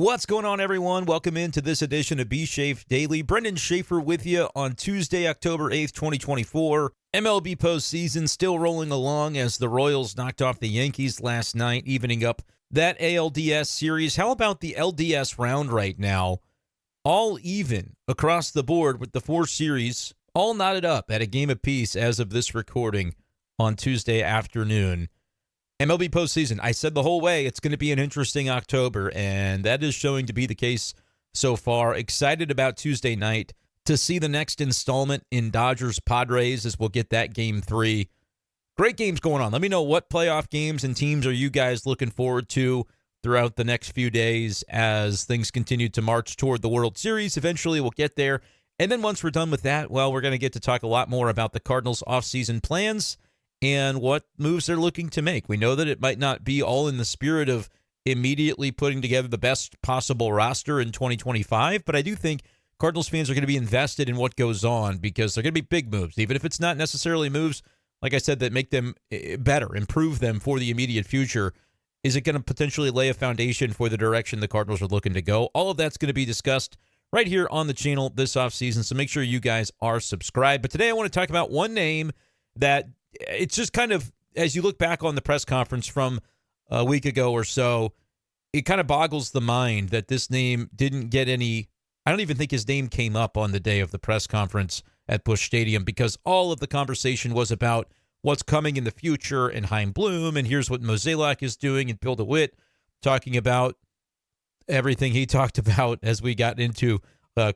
What's going on, everyone? Welcome into this edition of b-schaeff Daily. Brenden Schaeffer with you on Tuesday, October 8th, 2024. MLB postseason still rolling along as the Royals knocked off the Yankees last night, evening up that ALDS series. How about the LDS round right now? All even across the board with the four series, all knotted up at a game apiece as of this recording on Tuesday afternoon. MLB postseason, I said the whole way, it's going to be an interesting October, and that is showing to be the case so far. Excited about Tuesday night to see the next installment in Dodgers-Padres as we'll get that Game 3. Great games going on. Let me know what playoff games and teams are you guys looking forward to throughout the next few days as things continue to march toward the World Series. Eventually, we'll get there. And then once we're done with that, well, we're going to get to talk a lot more about the Cardinals' offseason plans and what moves they're looking to make. We know that it might not be all in the spirit of immediately putting together the best possible roster in 2025, but I do think Cardinals fans are going to be invested in what goes on because they're going to be big moves, even if it's not necessarily moves, like I said, that make them better, improve them for the immediate future. Is it going to potentially lay a foundation for the direction the Cardinals are looking to go? All of that's going to be discussed right here on the channel this offseason, so make sure you guys are subscribed. But today I want to talk about one name that it's just kind of, as you look back on the press conference from a week ago or so, it kind of boggles the mind that this name didn't get any. I don't even think his name came up on the day of the press conference at Busch Stadium because all of the conversation was about what's coming in the future and Chaim Bloom, and here's what Mozeliak is doing, and Bill DeWitt talking about everything he talked about as we got into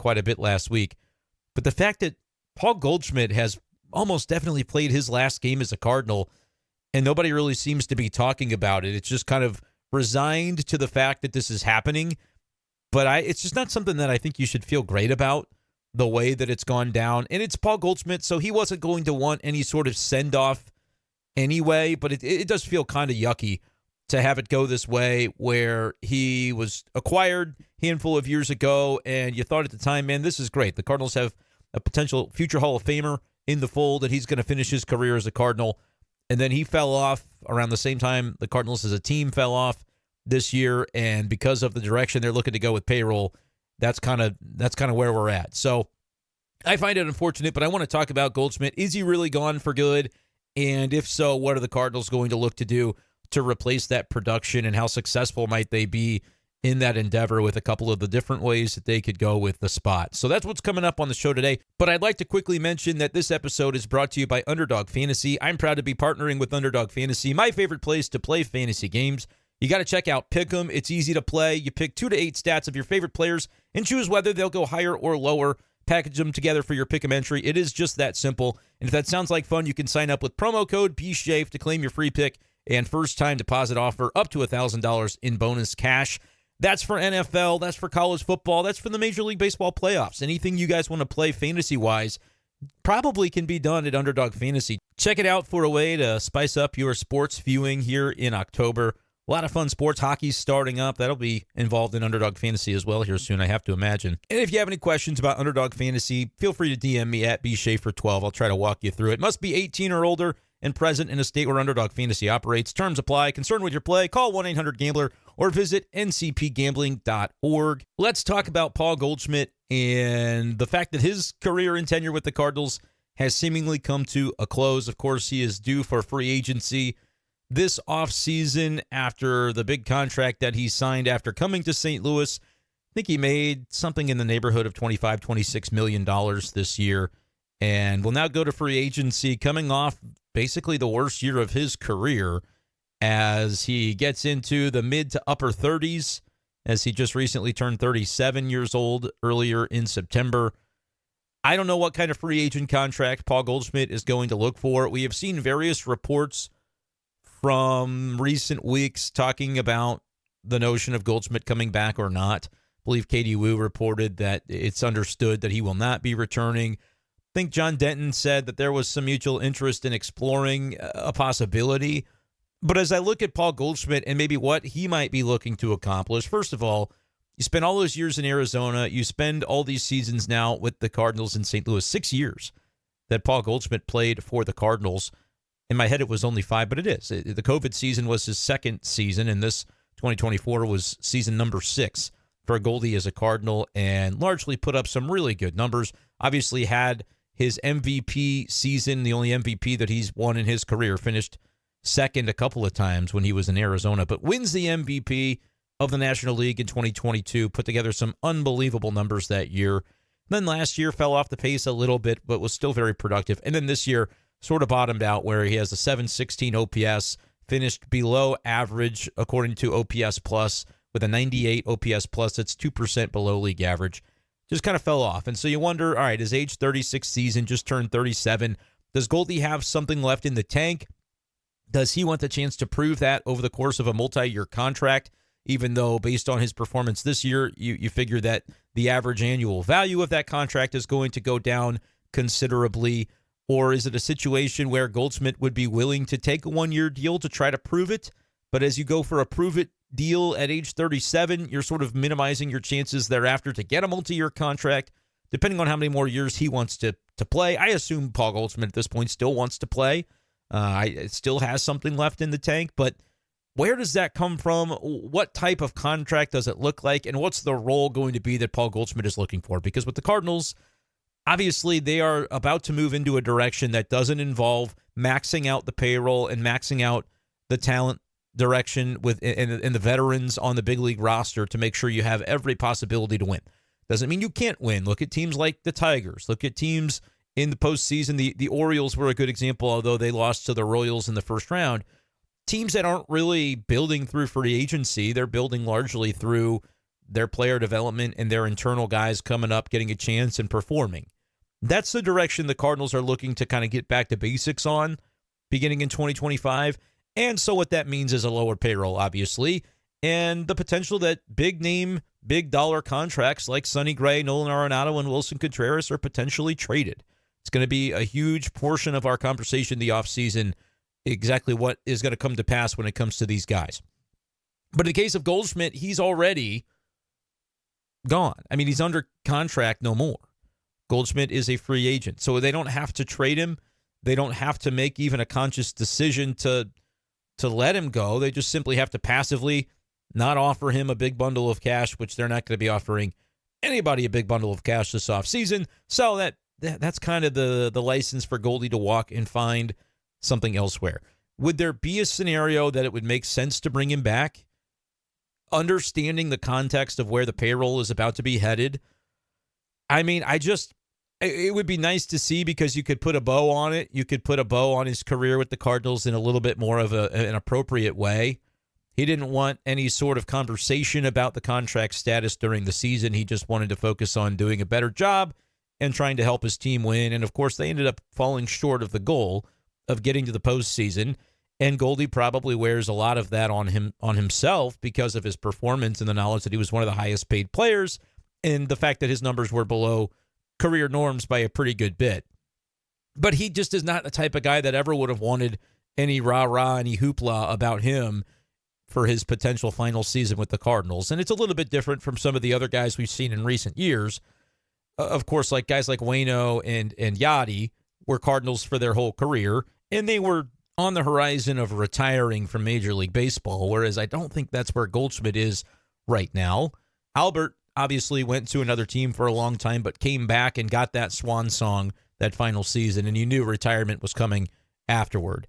quite a bit last week. But the fact that Paul Goldschmidt has almost definitely played his last game as a Cardinal, and nobody really seems to be talking about it. It's just kind of resigned to the fact that this is happening, but it's just not something that I think you should feel great about, the way that it's gone down. And it's Paul Goldschmidt, so he wasn't going to want any sort of send-off anyway, but it does feel kind of yucky to have it go this way, where he was acquired a handful of years ago, and you thought at the time, man, this is great. The Cardinals have a potential future Hall of Famer in the fold, and he's going to finish his career as a Cardinal. And then he fell off around the same time the Cardinals as a team fell off this year, and because of the direction they're looking to go with payroll, that's kind of where we're at. So I find it unfortunate, but I want to talk about Goldschmidt. Is he really gone for good? And if so, what are the Cardinals going to look to do to replace that production, and how successful might they be in that endeavor with a couple of the different ways that they could go with the spot? So that's what's coming up on the show today. But I'd like to quickly mention that this episode is brought to you by Underdog Fantasy. I'm proud to be partnering with Underdog Fantasy, my favorite place to play fantasy games. You got to check out Pick'em. It's easy to play. You pick 2 to 8 stats of your favorite players and choose whether they'll go higher or lower. Package them together for your Pick'em entry. It is just that simple. And if that sounds like fun, you can sign up with promo code b-schaeff to claim your free pick and first-time deposit offer up to $1,000 in bonus cash. That's for NFL, that's for college football, that's for the Major League Baseball playoffs. Anything you guys want to play fantasy-wise probably can be done at Underdog Fantasy. Check it out for a way to spice up your sports viewing here in October. A lot of fun sports. Hockey's starting up. That'll be involved in Underdog Fantasy as well here soon, I have to imagine. And if you have any questions about Underdog Fantasy, feel free to DM me at b-schaefer12. I'll try to walk you through it. Must be 18 or older and present in a state where Underdog Fantasy operates. Terms apply. Concerned with your play? Call 1-800-GAMBLER or visit ncpgambling.org. Let's talk about Paul Goldschmidt and the fact that his career and tenure with the Cardinals has seemingly come to a close. Of course, he is due for free agency this offseason after the big contract that he signed after coming to St. Louis. I think he made something in the neighborhood of $25, $26 million this year, and will now go to free agency coming off basically the worst year of his career as he gets into the mid to upper 30s, as he just recently turned 37 years old earlier in September. I don't know what kind of free agent contract Paul Goldschmidt is going to look for. We have seen various reports from recent weeks talking about the notion of Goldschmidt coming back or not. I believe Katie Wu reported that it's understood that he will not be returning. I think John Denton said that there was some mutual interest in exploring a possibility. But as I look at Paul Goldschmidt and maybe what he might be looking to accomplish, first of all, you spend all those years in Arizona. You spend all these seasons now with the Cardinals in St. Louis, 6 years that Paul Goldschmidt played for the Cardinals. In my head, it was only 5, but it is. The COVID season was his second season, and this 2024 was season number 6 for Goldy as a Cardinal and largely put up some really good numbers. Obviously had his MVP season, the only MVP that he's won in his career, finished second a couple of times when he was in Arizona, but wins the MVP of the National League in 2022, put together some unbelievable numbers that year. Then last year fell off the pace a little bit, but was still very productive. And then this year sort of bottomed out where he has a 716 OPS, finished below average according to OPS Plus with a 98 OPS Plus. That's 2% below league average. Just kind of fell off. And so you wonder, all right, his age 36 season, just turned 37. Does Goldy have something left in the tank? Does he want the chance to prove that over the course of a multi-year contract? Even though based on his performance this year, you figure that the average annual value of that contract is going to go down considerably. Or is it a situation where Goldshmid would be willing to take a one-year deal to try to prove it? But as you go for a prove-it deal at age 37, you're sort of minimizing your chances thereafter to get a multi-year contract, depending on how many more years he wants to play. I assume Paul Goldschmidt at this point still wants to play. It still has something left in the tank, but where does that come from? What type of contract does it look like? And what's the role going to be that Paul Goldschmidt is looking for? Because with the Cardinals, obviously they are about to move into a direction that doesn't involve maxing out the payroll and maxing out the talent direction with and the veterans on the big league roster to make sure you have every possibility to win. Doesn't mean you can't win. Look at teams like the Tigers. Look at teams in the postseason. The Orioles were a good example, although they lost to the Royals in the first round. Teams that aren't really building through free agency, they're building largely through their player development and their internal guys coming up, getting a chance and performing. That's the direction the Cardinals are looking to kind of get back to basics on beginning in 2025. And so what that means is a lower payroll, obviously, and the potential that big name, big dollar contracts like Sonny Gray, Nolan Arenado, and Wilson Contreras are potentially traded. It's going to be a huge portion of our conversation the offseason, exactly what is going to come to pass when it comes to these guys. But in the case of Goldschmidt, he's already gone. I mean, he's under contract no more. Goldschmidt is a free agent, so they don't have to trade him. They don't have to make even a conscious decision to let him go. They just simply have to passively not offer him a big bundle of cash, which they're not going to be offering anybody a big bundle of cash this offseason. So that's kind of the license for Goldy to walk and find something elsewhere. Would there be a scenario that it would make sense to bring him back? Understanding the context of where the payroll is about to be headed. I mean, it would be nice to see because you could put a bow on it. You could put a bow on his career with the Cardinals in a little bit more of an appropriate way. He didn't want any sort of conversation about the contract status during the season. He just wanted to focus on doing a better job and trying to help his team win. And, of course, they ended up falling short of the goal of getting to the postseason. And Goldy probably wears a lot of that on himself because of his performance and the knowledge that he was one of the highest paid players and the fact that his numbers were below career norms by a pretty good bit. But he just is not the type of guy that ever would have wanted any rah-rah, any hoopla about him for his potential final season with the Cardinals. And it's a little bit different from some of the other guys we've seen in recent years. Of course, like guys like Waino and Yachty were Cardinals for their whole career, and they were on the horizon of retiring from Major League Baseball, whereas I don't think that's where Goldschmidt is right now. Albert obviously went to another team for a long time, but came back and got that swan song that final season, and you knew retirement was coming afterward.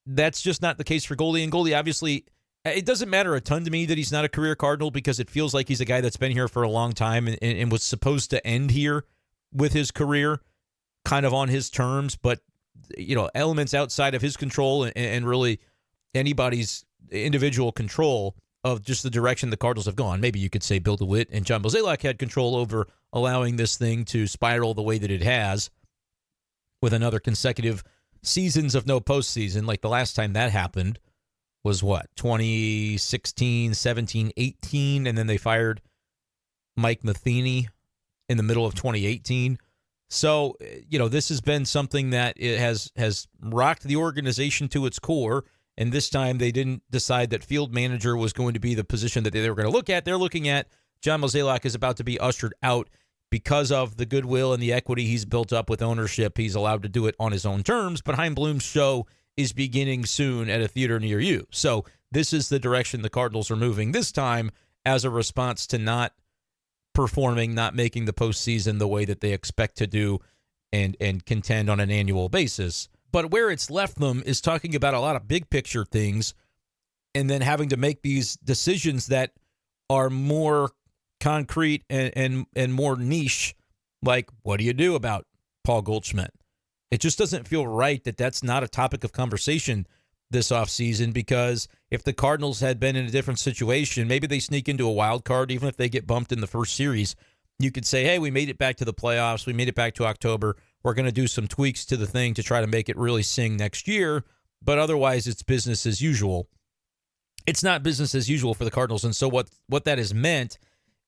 That's just not the case for Goldy. And Goldy, obviously, it doesn't matter a ton to me that he's not a career Cardinal because it feels like he's a guy that's been here for a long time and was supposed to end here with his career kind of on his terms, but elements outside of his control and really anybody's individual control of just the direction the Cardinals have gone. Maybe you could say Bill DeWitt and John Mozeliak had control over allowing this thing to spiral the way that it has with another consecutive seasons of no postseason. Like the last time that happened was 2016, 17, 18, and then they fired Mike Matheny in the middle of 2018. So, this has been something that it has rocked the organization to its core. And this time they didn't decide that field manager was going to be the position that they were going to look at. They're looking at John Mozeliak is about to be ushered out because of the goodwill and the equity he's built up with ownership. He's allowed to do it on his own terms. But Chaim Bloom's show is beginning soon at a theater near you. So this is the direction the Cardinals are moving this time as a response to not performing, not making the postseason the way that they expect to do and contend on an annual basis. But where it's left them is talking about a lot of big picture things and then having to make these decisions that are more concrete and more niche, like what do you do about Paul Goldschmidt? It just doesn't feel right that that's not a topic of conversation this offseason, because if the Cardinals had been in a different situation, maybe they sneak into a wild card, even if they get bumped in the first series, you could say, hey, we made it back to the playoffs. We made it back to October. We're going to do some tweaks to the thing to try to make it really sing next year. But otherwise, it's business as usual. It's not business as usual for the Cardinals. And so what that has meant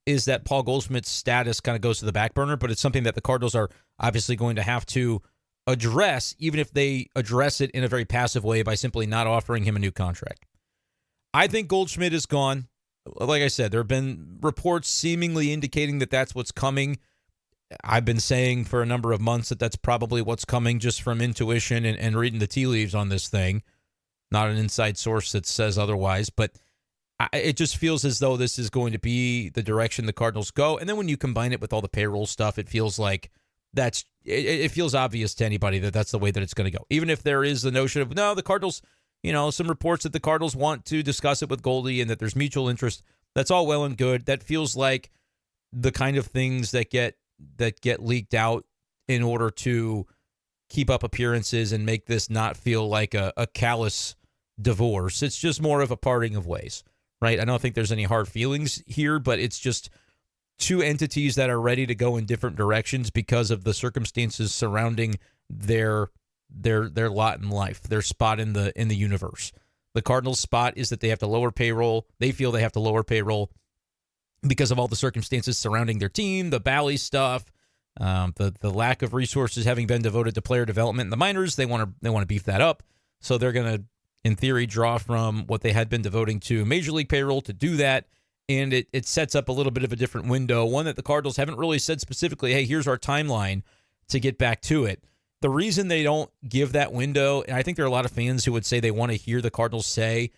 is that Paul Goldschmidt's status kind of goes to the back burner, but it's something that the Cardinals are obviously going to have to address, even if they address it in a very passive way by simply not offering him a new contract. I think Goldshmid is gone. Like I said, there have been reports seemingly indicating that that's what's coming. I've been saying for a number of months that that's probably what's coming, just from intuition and reading the tea leaves on this thing. Not an inside source that says otherwise, but it just feels as though this is going to be the direction the Cardinals go. And then when you combine it with all the payroll stuff, it feels like it feels obvious to anybody that that's the way that it's going to go. Even if there is the notion of, no, the Cardinals, some reports that the Cardinals want to discuss it with Goldy and that there's mutual interest, that's all well and good. That feels like the kind of things that get leaked out in order to keep up appearances and make this not feel like a callous divorce. It's just more of a parting of ways, right? I don't think there's any hard feelings here, but it's just two entities that are ready to go in different directions because of the circumstances surrounding their lot in life, their spot in the universe. The Cardinals' spot is that they have to lower payroll. They feel they have to lower payroll because of all the circumstances surrounding their team, the Bally stuff, the lack of resources having been devoted to player development in the minors. They want to beef that up. So they're going to, in theory, draw from what they had been devoting to Major League payroll to do that. And it sets up a little bit of a different window, one that the Cardinals haven't really said specifically, hey, here's our timeline to get back to it. The reason they don't give that window, and I think there are a lot of fans who would say they want to hear the Cardinals say,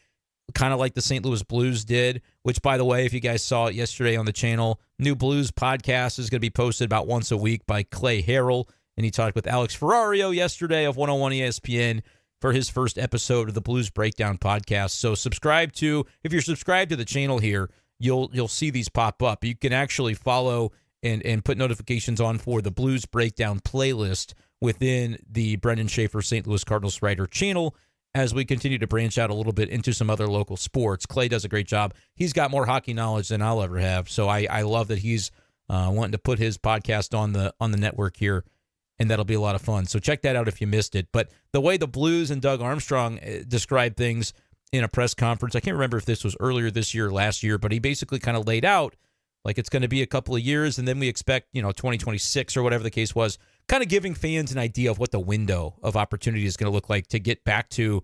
kind of like the St. Louis Blues did, which, by the way, if you guys saw it yesterday on the channel, new Blues podcast is going to be posted about once a week by Clay Harrell, and he talked with Alex Ferrario yesterday of 101 ESPN for his first episode of the Blues Breakdown podcast. So if you're subscribed to the channel here, you'll see these pop up. You can actually follow and put notifications on for the Blues Breakdown playlist within the Brenden Schaeffer St. Louis Cardinals writer channel as we continue to branch out a little bit into some other local sports. Clay does a great job. He's got more hockey knowledge than I'll ever have, so I love that he's wanting to put his podcast on the network here, and that'll be a lot of fun. So check that out if you missed it. But the way the Blues and Doug Armstrong described things in a press conference, I can't remember if this was earlier this year or last year, but he basically kind of laid out like it's going to be a couple of years, and then we expect 2026 or whatever the case was, kind of giving fans an idea of what the window of opportunity is going to look like to get back to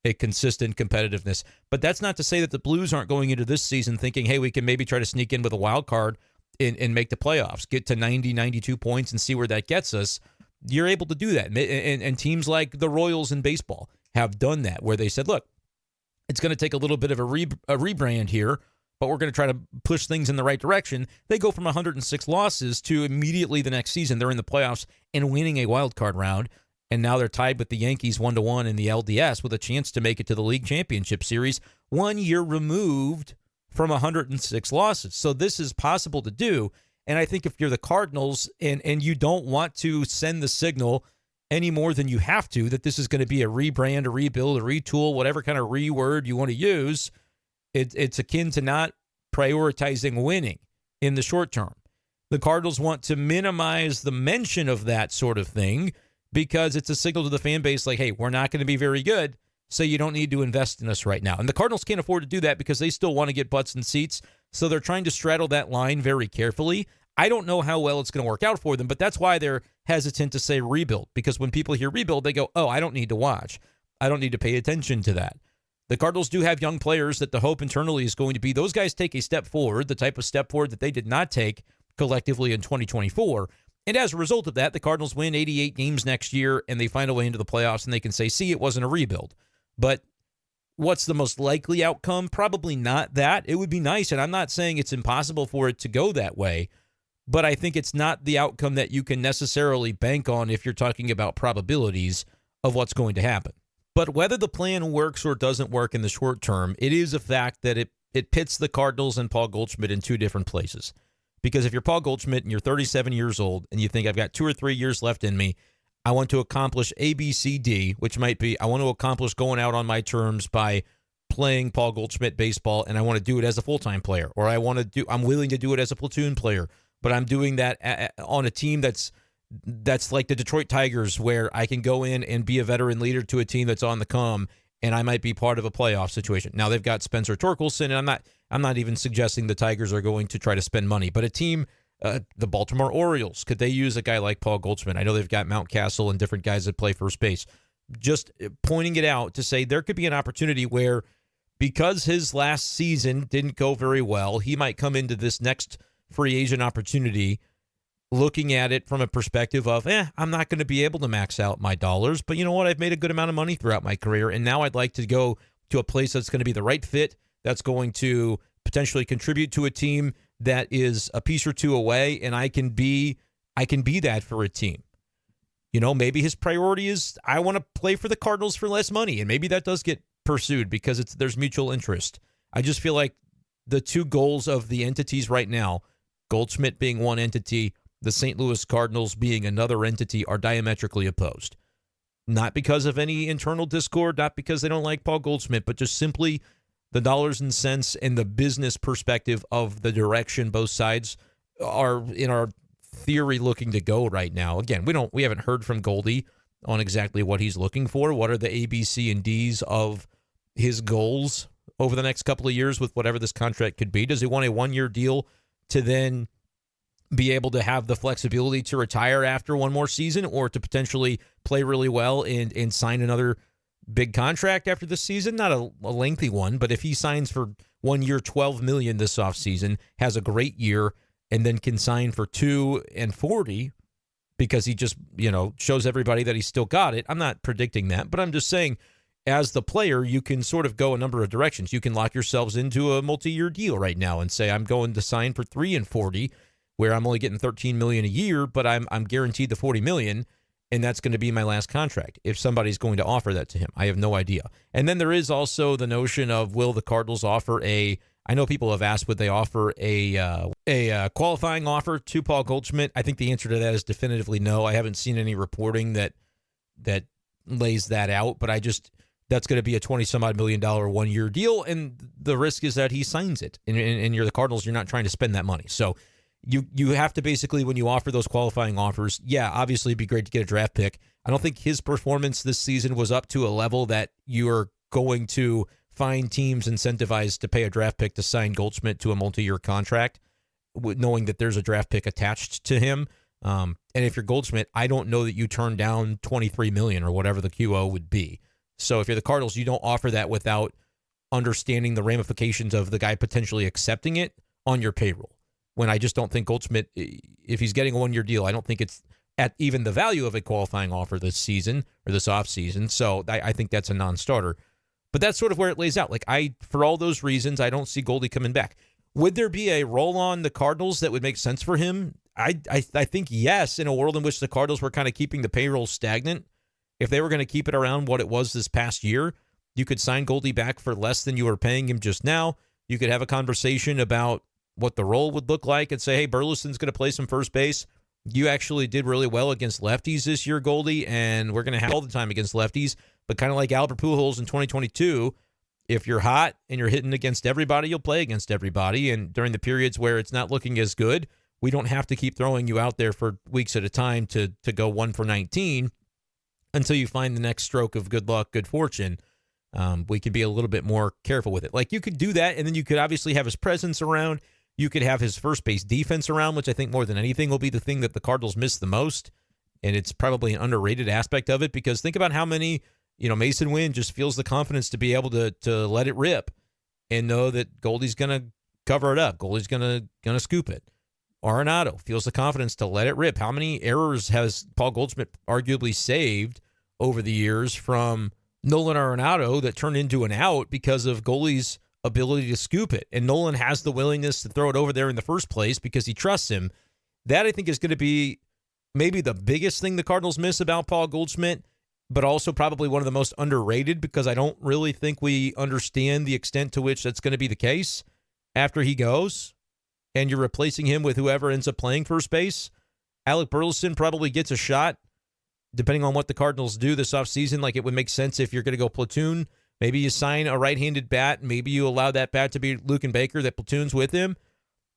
a consistent competitiveness. But that's not to say that the Blues aren't going into this season thinking, hey, we can maybe try to sneak in with a wild card and make the playoffs, get to 90, 92 points and see where that gets us. You're able to do that. And teams like the Royals in baseball have done that, where they said, look, it's going to take a little bit of a rebrand here, but we're going to try to push things in the right direction. They go from 106 losses to immediately the next season they're in the playoffs and winning a wild card round, and now they're tied with the Yankees 1-1 in the LDS with a chance to make it to the League Championship Series 1 year removed from 106 losses. So this is possible to do, and I think if you're the Cardinals and you don't want to send the signal any more than you have to that this is going to be a rebrand, a rebuild, a retool, whatever kind of reword you want to use, it's akin to not prioritizing winning in the short term. The Cardinals want to minimize the mention of that sort of thing because it's a signal to the fan base like, hey, we're not going to be very good, so you don't need to invest in us right now. And the Cardinals can't afford to do that because they still want to get butts in seats, so they're trying to straddle that line very carefully. I don't know how well it's going to work out for them, but that's why they're hesitant to say rebuild, because when people hear rebuild, they go, oh, I don't need to watch. I don't need to pay attention to that. The Cardinals do have young players that the hope internally is going to be those guys take a step forward, the type of step forward that they did not take collectively in 2024. And as a result of that, the Cardinals win 88 games next year and they find a way into the playoffs and they can say, see, it wasn't a rebuild. But what's the most likely outcome? Probably not that. It would be nice, and I'm not saying it's impossible for it to go that way, but I think it's not the outcome that you can necessarily bank on if you're talking about probabilities of what's going to happen. But whether the plan works or doesn't work in the short term, it is a fact that it pits the Cardinals and Paul Goldschmidt in two different places. Because if you're Paul Goldschmidt and you're 37 years old and you think I've got 2 or 3 years left in me, I want to accomplish A, B, C, D, which might be I want to accomplish going out on my terms by playing Paul Goldschmidt baseball, and I want to do it as a full-time player, or I'm willing to do it as a platoon player, but I'm doing that on a team that's like the Detroit Tigers, where I can go in and be a veteran leader to a team that's on the come, and I might be part of a playoff situation. Now they've got Spencer Torkelson, and I'm not even suggesting the Tigers are going to try to spend money, but a team, the Baltimore Orioles, could they use a guy like Paul Goldschmidt? I know they've got Mountcastle and different guys that play first base. Just pointing it out to say there could be an opportunity where, because his last season didn't go very well, he might come into this next free agent opportunity looking at it from a perspective of, I'm not going to be able to max out my dollars, but you know what? I've made a good amount of money throughout my career, and now I'd like to go to a place that's going to be the right fit, that's going to potentially contribute to a team that is a piece or two away, and I can be that for a team. You know, maybe his priority is, I want to play for the Cardinals for less money, and maybe that does get pursued because there's mutual interest. I just feel like the two goals of the entities right now, Goldschmidt being one entity, the St. Louis Cardinals being another entity, are diametrically opposed. Not because of any internal discord, not because they don't like Paul Goldschmidt, but just simply the dollars and cents and the business perspective of the direction both sides are, in our theory, looking to go right now. Again, we haven't heard from Goldy on exactly what he's looking for. What are the A, B, C, and D's of his goals over the next couple of years with whatever this contract could be? Does he want a one-year deal to then be able to have the flexibility to retire after one more season, or to potentially play really well and sign another big contract after this season? Not a lengthy one, but if he signs for 1 year, $12 million this offseason, has a great year, and then can sign for 2 and $40 because he just, shows everybody that he's still got it. I'm not predicting that, but I'm just saying, as the player, you can sort of go a number of directions. You can lock yourselves into a multi-year deal right now and say, I'm going to sign for 3 and $40, where I'm only getting $13 million a year, but I'm guaranteed the $40 million, and that's going to be my last contract. If somebody's going to offer that to him, I have no idea. And then there is also the notion of, will the Cardinals offer I know people have asked, would they offer a qualifying offer to Paul Goldschmidt? I think the answer to that is definitively no. I haven't seen any reporting that lays that out, but that's going to be a $20-some-odd million 1 year deal, and the risk is that he signs it. And you're the Cardinals, you're not trying to spend that money. So you have to basically, when you offer those qualifying offers, obviously it'd be great to get a draft pick. I don't think his performance this season was up to a level that you're going to find teams incentivized to pay a draft pick to sign Goldschmidt to a multi-year contract, knowing that there's a draft pick attached to him. And if you're Goldschmidt, I don't know that you turn down $23 million or whatever the QO would be. So if you're the Cardinals, you don't offer that without understanding the ramifications of the guy potentially accepting it on your payroll. When I just don't think Goldschmidt, if he's getting a 1 year deal, I don't think it's at even the value of a qualifying offer this season or this offseason. So I think that's a non-starter. But that's sort of where it lays out. For all those reasons, I don't see Goldy coming back. Would there be a roll on the Cardinals that would make sense for him? I think yes, in a world in which the Cardinals were kind of keeping the payroll stagnant. If they were going to keep it around what it was this past year, you could sign Goldy back for less than you were paying him just now. You could have a conversation about what the role would look like and say, hey, Burleson's going to play some first base. You actually did really well against lefties this year, Goldy, and we're going to have all the time against lefties. But kind of like Albert Pujols in 2022, if you're hot and you're hitting against everybody, you'll play against everybody. And during the periods where it's not looking as good, we don't have to keep throwing you out there for weeks at a time to go 1 for 19 until you find the next stroke of good luck, good fortune. We could be a little bit more careful with it. You could do that, and then you could obviously have his presence around. You could have his first base defense around, which I think more than anything will be the thing that the Cardinals miss the most. And it's probably an underrated aspect of it, because think about how many, Mason Wynn just feels the confidence to be able to let it rip and know that Goldy's going to cover it up. Goldy's going to scoop it. Arenado feels the confidence to let it rip. How many errors has Paul Goldschmidt arguably saved over the years from Nolan Arenado that turned into an out because of Goldy's ability to scoop it? And Nolan has the willingness to throw it over there in the first place because he trusts him. That, I think, is going to be maybe the biggest thing the Cardinals miss about Paul Goldschmidt, but also probably one of the most underrated, because I don't really think we understand the extent to which that's going to be the case after he goes and you're replacing him with whoever ends up playing first base. Alec Burleson probably gets a shot, depending on what the Cardinals do this offseason. Like, it would make sense if you're going to go platoon. Maybe you sign a right-handed bat. Maybe you allow that bat to be Luken Baker that platoons with him.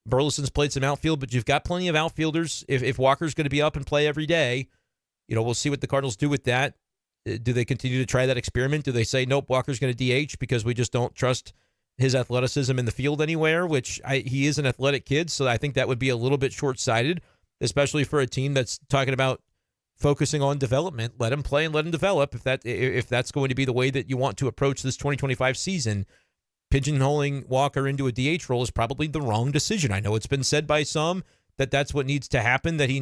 Burleson's played some outfield, but you've got plenty of outfielders. If Walker's going to be up and play every day, we'll see what the Cardinals do with that. Do they continue to try that experiment? Do they say, nope, Walker's going to DH because we just don't trust his athleticism in the field anywhere, which he is an athletic kid, so I think that would be a little bit short-sighted, especially for a team that's talking about focusing on development. Let him play and let him develop. If that's going to be the way that you want to approach this 2025 season, pigeonholing Walker into a DH role is probably the wrong decision. I know it's been said by some that that's what needs to happen, that he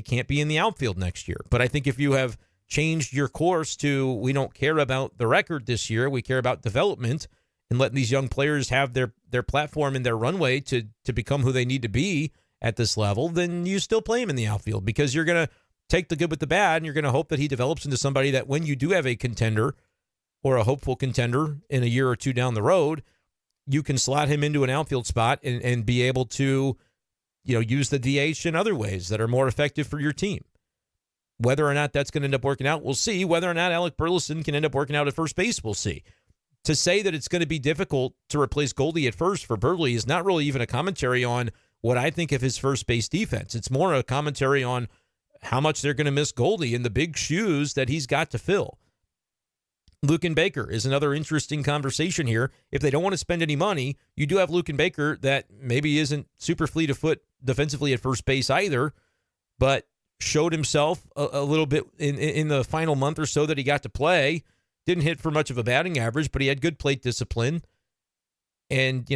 can't be in the outfield next year. But I think if you have changed your course to, we don't care about the record this year, we care about development and letting these young players have their platform and their runway to become who they need to be at this level, then you still play him in the outfield, because you're going to take the good with the bad and you're going to hope that he develops into somebody that when you do have a contender or a hopeful contender in a year or two down the road, you can slot him into an outfield spot and be able to, use the DH in other ways that are more effective for your team. Whether or not that's going to end up working out, we'll see. Whether or not Alec Burleson can end up working out at first base, we'll see. To say that it's going to be difficult to replace Goldy at first for Burley is not really even a commentary on what I think of his first base defense. It's more a commentary on how much they're going to miss Goldy and the big shoes that he's got to fill. Luken Baker is another interesting conversation here. If they don't want to spend any money, you do have Luken Baker that maybe isn't super fleet of foot defensively at first base either, but showed himself a little bit in the final month or so that he got to play. Didn't hit for much of a batting average, but he had good plate discipline and,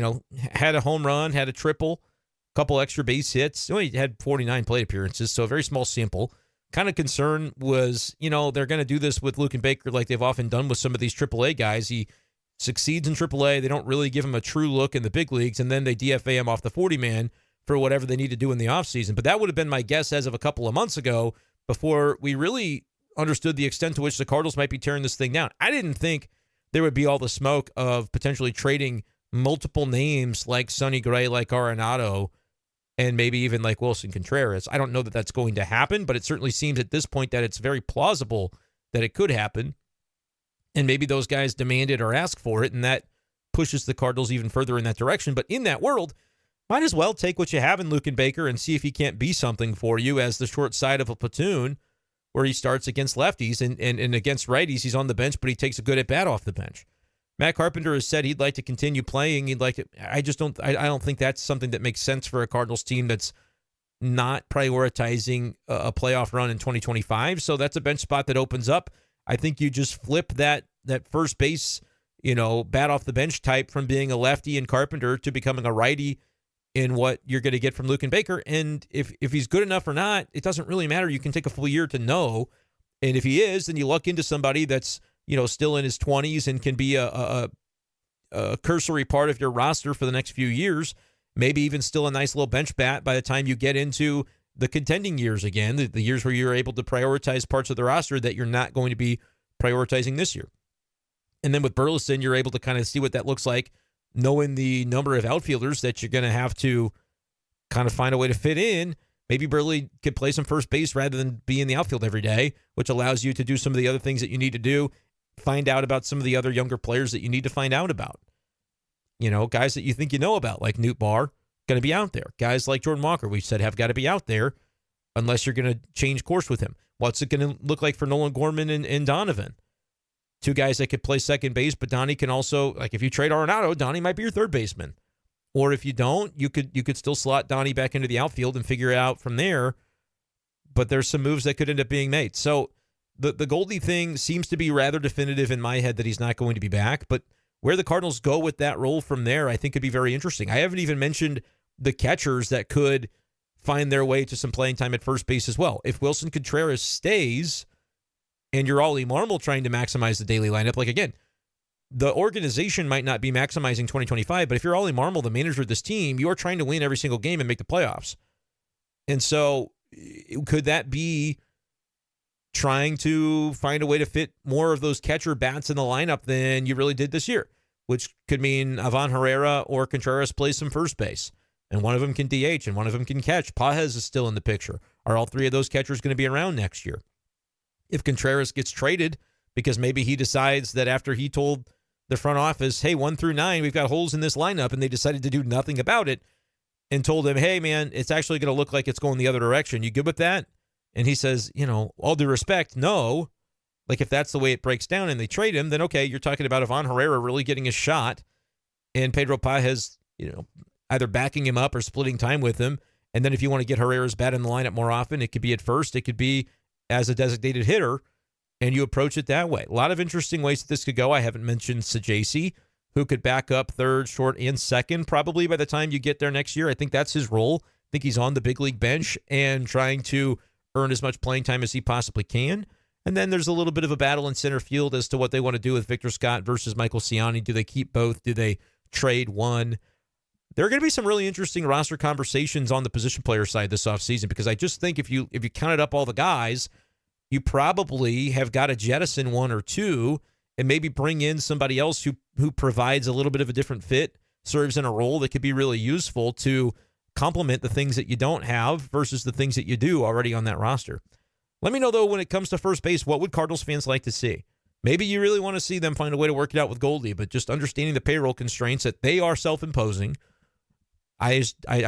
had a home run, had a triple, couple extra base hits. He had 49 plate appearances, so a very small sample. Kind of concern was, they're going to do this with Luken Baker like they've often done with some of these AAA guys. He succeeds in AAA. They don't really give him a true look in the big leagues, and then they DFA him off the 40-man for whatever they need to do in the offseason. But that would have been my guess as of a couple of months ago, before we really understood the extent to which the Cardinals might be tearing this thing down. I didn't think there would be all the smoke of potentially trading multiple names like Sonny Gray, like Arenado, and maybe even like Wilson Contreras. I don't know that that's going to happen, but it certainly seems at this point that it's very plausible that it could happen. And maybe those guys demand it or ask for it, and that pushes the Cardinals even further in that direction. But in that world, might as well take what you have in Luken Baker and see if he can't be something for you as the short side of a platoon where he starts against lefties and against righties. He's on the bench, but he takes a good at-bat off the bench. Matt Carpenter has said he'd like to continue playing. He'd like to. I don't think that's something that makes sense for a Cardinals team that's not prioritizing a playoff run in 2025. So that's a bench spot that opens up. I think you just flip that first base, bat off the bench type from being a lefty in Carpenter to becoming a righty in what you're going to get from Luken Baker. And if he's good enough or not, it doesn't really matter. You can take a full year to know. And if he is, then you luck into somebody that's, still in his 20s and can be a cursory part of your roster for the next few years, maybe even still a nice little bench bat by the time you get into the contending years again, the years where you're able to prioritize parts of the roster that you're not going to be prioritizing this year. And then with Burleson, you're able to kind of see what that looks like, knowing the number of outfielders that you're going to have to kind of find a way to fit in. Maybe Burley could play some first base rather than be in the outfield every day, which allows you to do some of the other things that you need to do, find out about some of the other younger players that you need to find out about. Guys that you think you know about, like Newt Barr, going to be out there. Guys like Jordan Walker, we said, have got to be out there unless you're going to change course with him. What's it going to look like for Nolan Gorman and Donovan? Two guys that could play second base, but Donnie can also, like if you trade Arenado, Donnie might be your third baseman. Or if you don't, you could still slot Donnie back into the outfield and figure it out from there. But there's some moves that could end up being made. So the Goldy thing seems to be rather definitive in my head that he's not going to be back. But where the Cardinals go with that role from there, I think could be very interesting. I haven't even mentioned the catchers that could find their way to some playing time at first base as well. If Wilson Contreras stays and you're Ollie Marmol trying to maximize the daily lineup, like again, the organization might not be maximizing 2025, but if you're Ollie Marmol, the manager of this team, you are trying to win every single game and make the playoffs. And so could that be trying to find a way to fit more of those catcher bats in the lineup than you really did this year, which could mean Ivan Herrera or Contreras plays some first base, and one of them can DH and one of them can catch. Pages is still in the picture. Are all three of those catchers going to be around next year? If Contreras gets traded because maybe he decides that after he told the front office, hey, 1 through 9, we've got holes in this lineup, and they decided to do nothing about it and told him, hey, man, it's actually going to look like it's going the other direction. You good with that? And he says, all due respect, no. Like, if that's the way it breaks down and they trade him, then okay, you're talking about Ivan Herrera really getting a shot and Pedro Pages, either backing him up or splitting time with him. And then if you want to get Herrera's bat in the lineup more often, it could be at first, it could be as a designated hitter, and you approach it that way. A lot of interesting ways that this could go. I haven't mentioned Sajasi, who could back up third, short, and second probably by the time you get there next year. I think that's his role. I think he's on the big league bench and trying to earn as much playing time as he possibly can. And then there's a little bit of a battle in center field as to what they want to do with Victor Scott versus Michael Ciani. Do they keep both? Do they trade one? There are going to be some really interesting roster conversations on the position player side this offseason, because I just think if you counted up all the guys, you probably have got to jettison one or two and maybe bring in somebody else who provides a little bit of a different fit, serves in a role that could be really useful to complement the things that you don't have versus the things that you do already on that roster. Let me know, though, when it comes to first base, what would Cardinals fans like to see? Maybe you really want to see them find a way to work it out with Goldy, but just understanding the payroll constraints that they are self-imposing, I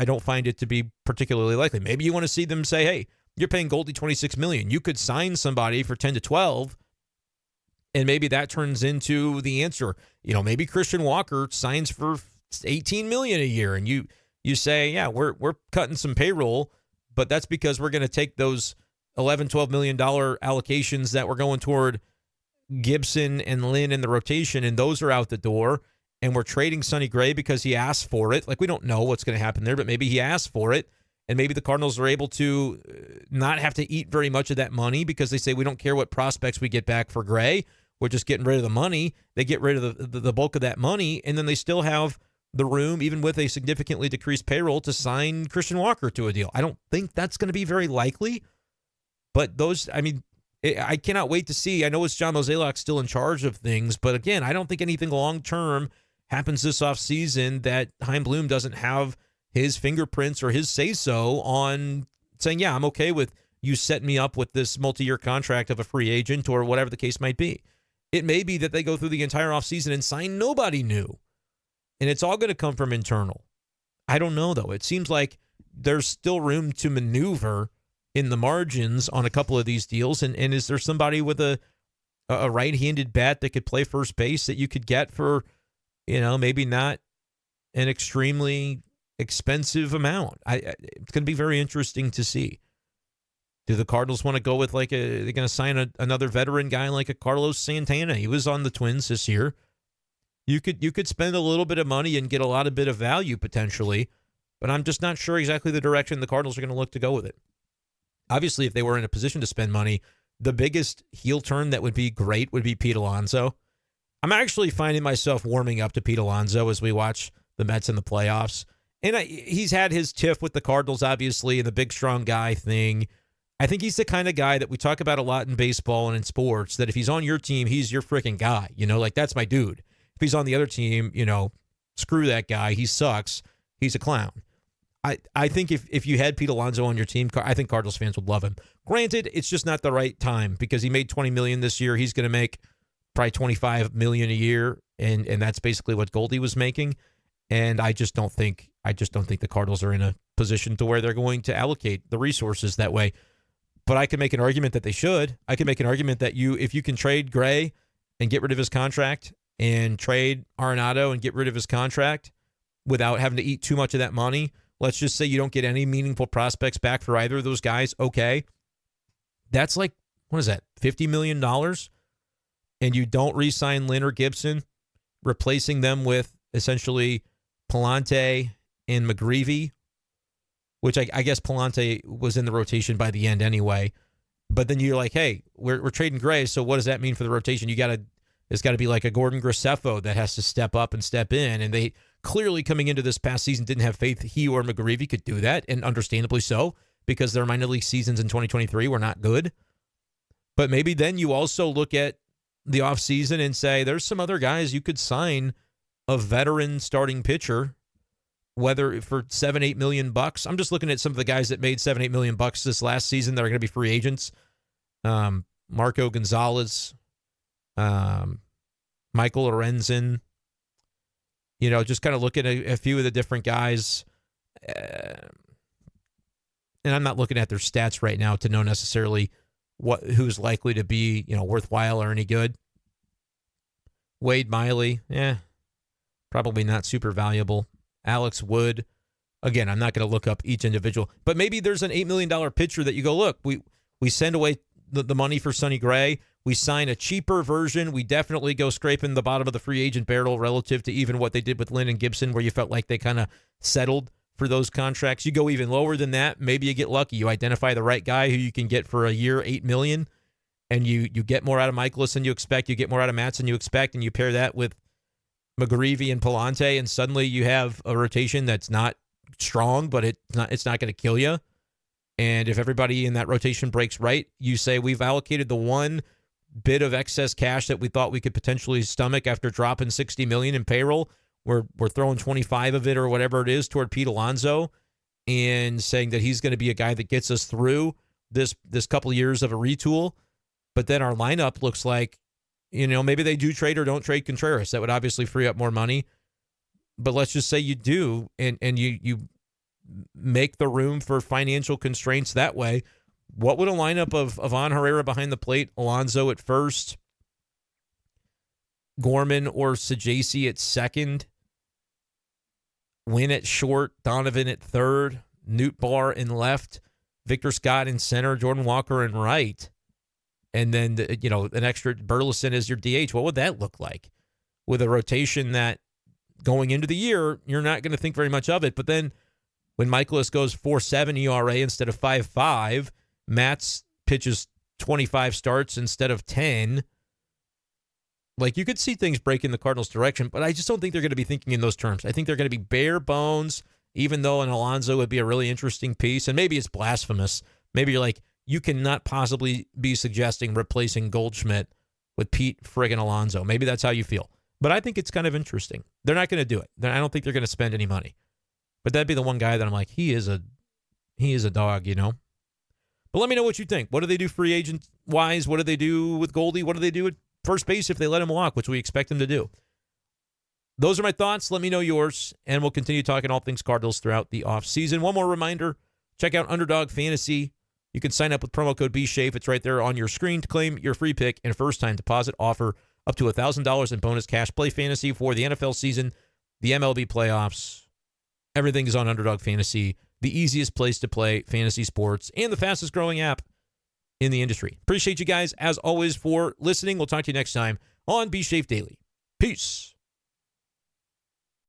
don't find it to be particularly likely. Maybe you want to see them say, hey, you're paying Goldy $26 million. You could sign somebody for 10 to 12, and maybe that turns into the answer. Maybe Christian Walker signs for $18 million a year, and you say, yeah, we're cutting some payroll, but that's because we're going to take those $11-12 million allocations that were going toward Gibson and Lynn in the rotation, and those are out the door, and we're trading Sonny Gray because he asked for it. Like, we don't know what's going to happen there, but maybe he asked for it, and maybe the Cardinals are able to not have to eat very much of that money because they say, we don't care what prospects we get back for Gray. We're just getting rid of the money. They get rid of the bulk of that money, and then they still have the room, even with a significantly decreased payroll, to sign Christian Walker to a deal. I don't think that's going to be very likely, but I cannot wait to see. I know it's John Mozeliak still in charge of things, but again, I don't think anything long-term happens this offseason that Chaim Bloom doesn't have his fingerprints or his say-so on saying, yeah, I'm okay with you setting me up with this multi-year contract of a free agent or whatever the case might be. It may be that they go through the entire offseason and sign nobody new, and it's all going to come from internal. I don't know, though. It seems like there's still room to maneuver in the margins on a couple of these deals, and is there somebody with a right-handed bat that could play first base that you could get for, maybe not an extremely expensive amount? It's going to be very interesting to see. Do the Cardinals want to go with they're going to sign another veteran guy like a Carlos Santana? He was on the Twins this year. You could spend a little bit of money and get a lot of bit of value potentially, but I'm just not sure exactly the direction the Cardinals are going to look to go with it. Obviously, if they were in a position to spend money, the biggest heel turn that would be great would be Pete Alonso. I'm actually finding myself warming up to Pete Alonso as we watch the Mets in the playoffs. And he's had his tiff with the Cardinals, obviously, and the big, strong guy thing. I think he's the kind of guy that we talk about a lot in baseball and in sports, that if he's on your team, he's your freaking guy. That's my dude. If he's on the other team, screw that guy. He sucks. He's a clown. I think if you had Pete Alonso on your team, I think Cardinals fans would love him. Granted, it's just not the right time because he made $20 million this year. He's going to make probably $25 million a year, and that's basically what Goldy was making. And I just don't think the Cardinals are in a position to where they're going to allocate the resources that way. But I can make an argument that they should. I can make an argument that if you can trade Gray and get rid of his contract, and trade Arenado and get rid of his contract without having to eat too much of that money. Let's just say you don't get any meaningful prospects back for either of those guys. Okay. That's like, what is that, $50 million? And you don't re-sign Lynn or Gibson, replacing them with essentially Palante and McGreevy, which I guess Palante was in the rotation by the end anyway. But then you're like, hey, we're trading Gray, so what does that mean for the rotation? It's got to be like a Gordon Graceffo that has to step up and step in. And they clearly, coming into this past season, didn't have faith he or McGreevy could do that, and understandably so, because their minor league seasons in 2023 were not good. But maybe then you also look at the offseason and say, there's some other guys you could sign a veteran starting pitcher, whether for $7-8 million. I'm just looking at some of the guys that made $7-8 million this last season that are going to be free agents. Marco Gonzalez, Michael Lorenzen, just kind of looking at a few of the different guys. And I'm not looking at their stats right now to know necessarily who's likely to be, worthwhile or any good. Wade Miley, probably not super valuable. Alex Wood, again, I'm not going to look up each individual, but maybe there's an $8 million pitcher that you go, look, we send away the money for Sonny Gray. We sign a cheaper version. We definitely go scraping the bottom of the free agent barrel relative to even what they did with Lynn and Gibson, where you felt like they kind of settled for those contracts. You go even lower than that. Maybe you get lucky. You identify the right guy who you can get for a year, $8 million, and you get more out of Michaelis than you expect. You get more out of Matz than you expect, and you pair that with McGreevy and Palante, and suddenly you have a rotation that's not strong, but it's not going to kill you. And if everybody in that rotation breaks right, you say we've allocated the one bit of excess cash that we thought we could potentially stomach after dropping $60 million in payroll. We're throwing 25 of it or whatever it is toward Pete Alonso and saying that he's going to be a guy that gets us through this couple of years of a retool. But then our lineup looks like, maybe they do trade or don't trade Contreras. That would obviously free up more money. But let's just say you do, and you make the room for financial constraints that way. What would a lineup of Ivan Herrera behind the plate, Alonso at first, Gorman or Sajaci at second, Wynn at short, Donovan at third, Newt Barr in left, Victor Scott in center, Jordan Walker in right, and then an extra Burleson as your DH? What would that look like with a rotation that going into the year you're not going to think very much of it? But then when Michaelis goes 4.7 ERA instead of 5.5, Matz pitches 25 starts instead of 10. Like, you could see things break in the Cardinals' direction, but I just don't think they're going to be thinking in those terms. I think they're going to be bare bones, even though an Alonso would be a really interesting piece. And maybe it's blasphemous. Maybe you're like, you cannot possibly be suggesting replacing Goldschmidt with Pete friggin' Alonso. Maybe that's how you feel. But I think it's kind of interesting. They're not going to do it. I don't think they're going to spend any money. But that'd be the one guy that I'm like, he is a dog, But let me know what you think. What do they do free agent-wise? What do they do with Goldy? What do they do at first base if they let him walk, which we expect them to do? Those are my thoughts. Let me know yours, and we'll continue talking all things Cardinals throughout the offseason. One more reminder, check out Underdog Fantasy. You can sign up with promo code b-schaeff. It's right there on your screen to claim your free pick and first-time deposit offer up to $1,000 in bonus cash play fantasy for the NFL season, the MLB playoffs. Everything is on Underdog Fantasy, the easiest place to play fantasy sports and the fastest-growing app in the industry. Appreciate you guys, as always, for listening. We'll talk to you next time on B-Schaeff Daily. Peace.